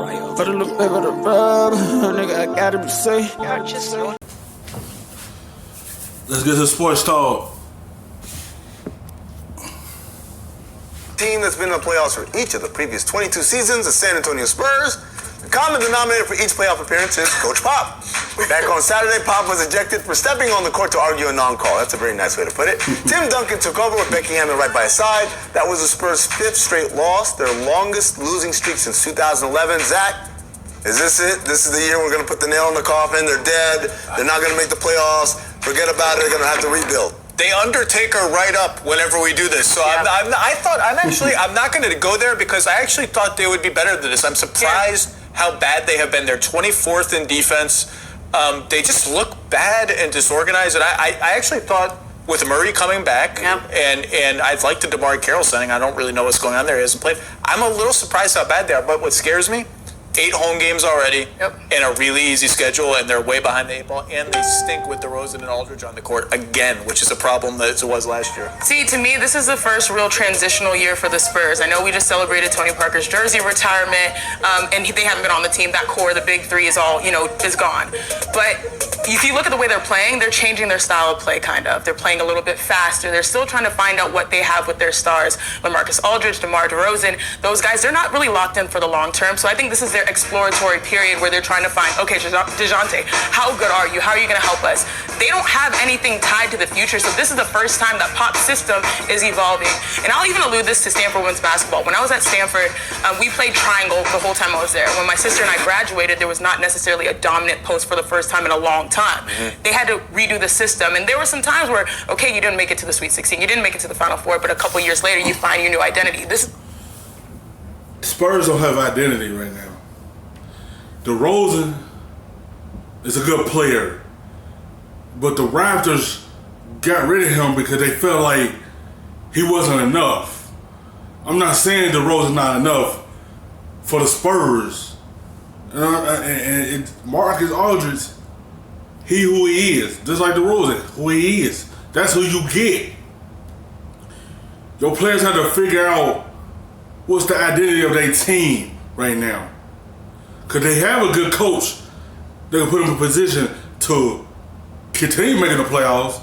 Put a little bit of the rub, nigga, I gotta be safe. Let's get to sports talk. Team that's been in the playoffs for each of the previous 22 seasons, the San Antonio Spurs. The common denominator for each playoff appearance is Coach Pop. Back on Saturday, Pop was ejected for stepping on the court to argue a non-call. That's a very nice way to put it. Tim Duncan took over with Becky Hammond right by his side. That was the Spurs' fifth straight loss, their longest losing streak since 2011. Zach, is this it? This is the year we're going to put the nail in the coffin. They're dead. They're not going to make the playoffs. Forget about it. They're going to have to rebuild. They Undertaker right up whenever we do this. So yeah. I'm not going to go there because I actually thought they would be better than this. I'm surprised how bad they have been. They're 24th in defense. They just look bad and disorganized. And I actually thought with Murray coming back and I'd like the DeMar Carroll signing. I don't really know what's going on there. He hasn't played. I'm a little surprised how bad they are. But what scares me, 8 home games already and a really easy schedule, and they're way behind the 8 ball, and they stink with DeRozan and Aidrige on the court again, which is a problem that it was last year. See, to me, this is the first real transitional year for the Spurs. I know we just celebrated Tony Parker's jersey retirement, and they haven't been on the team. That core, the big three, is all, is gone. But if you look at the way they're playing, they're changing their style of play, kind of. They're playing a little bit faster. They're still trying to find out what they have with their stars. Lamarcus Aidrige, DeMar DeRozan, those guys, they're not really locked in for the long term. So I think this is their exploratory period where they're trying to find, okay, DeJounte, how good are you? How are you going to help us? They don't have anything tied to the future, so this is the first time that Pop's system is evolving. And I'll even allude this to Stanford women's basketball. When I was at Stanford, we played triangle the whole time I was there. When my sister and I graduated, there was not necessarily a dominant post for the first time in a long time. They had to redo the system, and there were some times where, okay, you didn't make it to the Sweet 16, you didn't make it to the Final Four, but a couple years later, you find your new identity. Spurs don't have identity right now. DeRozan is a good player, but the Raptors got rid of him because they felt like he wasn't enough. I'm not saying DeRozan's not enough for the Spurs. And Marcus Aldridge, he who he is, just like DeRozan, who he is. That's who you get. Your players have to figure out what's the identity of their team right now. Because they have a good coach that can put them in a position to continue making the playoffs.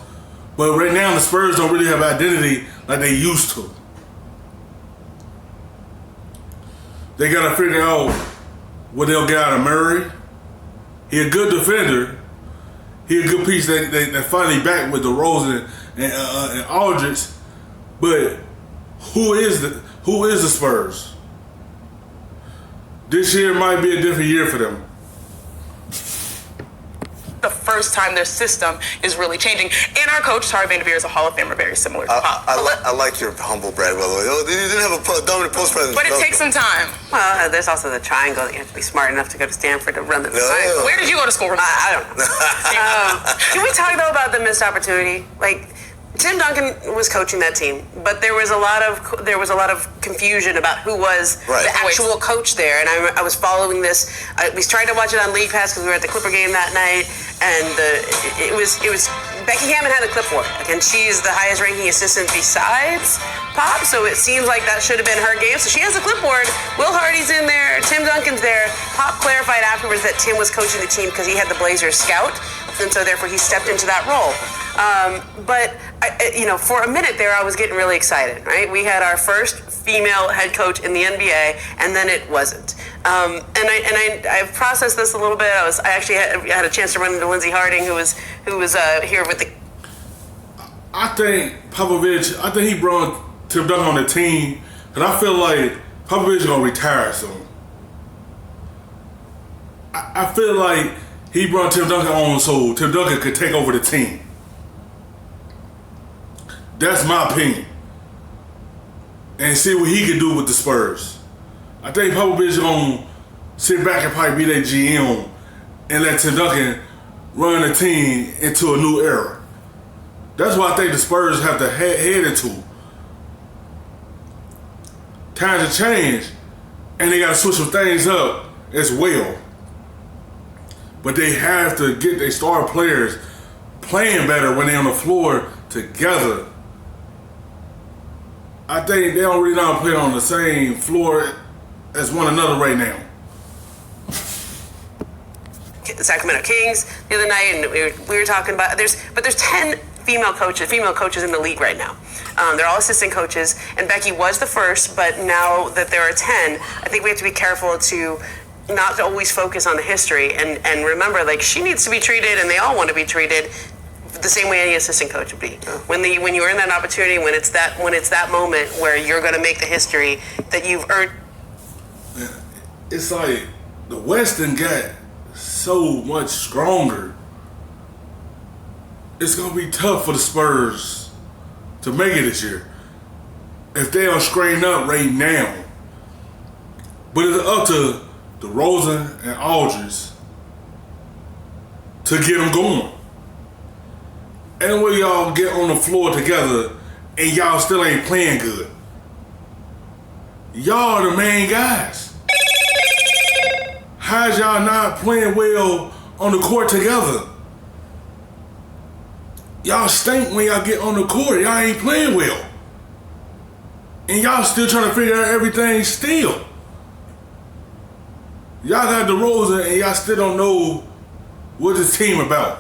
But right now, the Spurs don't really have identity like they used to. They got to figure out what they'll get out of Murray. He a good defender. He a good piece that finally back with DeRozan and Aldridge. But who is the Spurs? This year might be a different year for them. The first time their system is really changing. And our coach, Tara Vanderveer, is a Hall of Famer, very similar to Pop. I like your humble brag, by the way. You didn't have a dominant post-president. But it takes some time. Well, there's also the triangle that you have to be smart enough to go to Stanford to run the triangle. Where did you go to school? I don't know. Can we talk, though, about the missed opportunity? Like, Tim Duncan was coaching that team, but there was a lot of confusion about who was the actual coach there. And I was following this. We tried to watch it on League Pass because we were at the Clipper game that night, and it was Becky Hammond had the clipboard, and she's the highest ranking assistant besides Pop. So it seems like that should have been her game. So she has a clipboard. Will Hardy's in there. Tim Duncan's there. Pop clarified afterwards that Tim was coaching the team because he had the Blazers scout, and so therefore he stepped into that role. But for a minute there, I was getting really excited. Right, we had our first female head coach in the NBA, and then it wasn't. And I've processed this a little bit. I actually had a chance to run into Lindsey Harding, who was here with the. I think Popovich. I think he brought Tim Duncan on the team, and I feel like Popovich is gonna retire soon. I feel like he brought Tim Duncan on so Tim Duncan could take over the team. That's my opinion. And see what he can do with the Spurs. I think Popovich is going to sit back and probably be their GM and let Tim Duncan run the team into a new era. That's what I think the Spurs have to head into. Times have changed, and they got to switch some things up as well. But they have to get their star players playing better when they're on the floor together. I think they don't really not play on the same floor as one another right now. Sacramento Kings the other night, and we were talking about there's 10 female coaches in the league right now. They're all assistant coaches, and Becky was the first, but now that there are 10, I think we have to be careful to not always focus on the history and remember, like, she needs to be treated, and they all want to be treated the same way any assistant coach would be. When you're in that opportunity, when it's that moment where you're going to make the history that you've earned. It's like the Western got so much stronger. It's gonna be tough for the Spurs to make it this year if they don't straighten up right now. But it's up to DeRozan and Aidrige to get them going. And when y'all get on the floor together and y'all still ain't playing good, y'all are the main guys. How's y'all not playing well on the court together? Y'all stink when y'all get on the court. Y'all ain't playing well. And y'all still trying to figure out everything still. Y'all got DeRozan and y'all still don't know what this team about.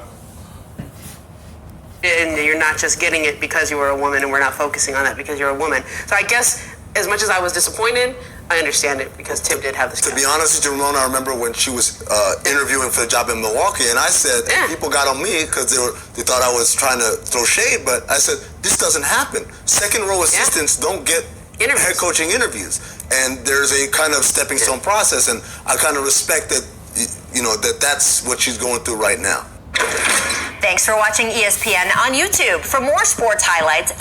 And you're not just getting it because you were a woman, and we're not focusing on that because you're a woman. So I guess as much as I was disappointed, I understand it because Tim did have this. To be honest with you, Ramona, I remember when she was interviewing for the job in Milwaukee, and I said, people got on me because they thought I was trying to throw shade, but I said, this doesn't happen. Second row assistants don't get head coaching interviews, and there's a kind of stepping stone process, and I kind of respect that, that's what she's going through right now. Thanks for watching ESPN on YouTube. For more sports highlights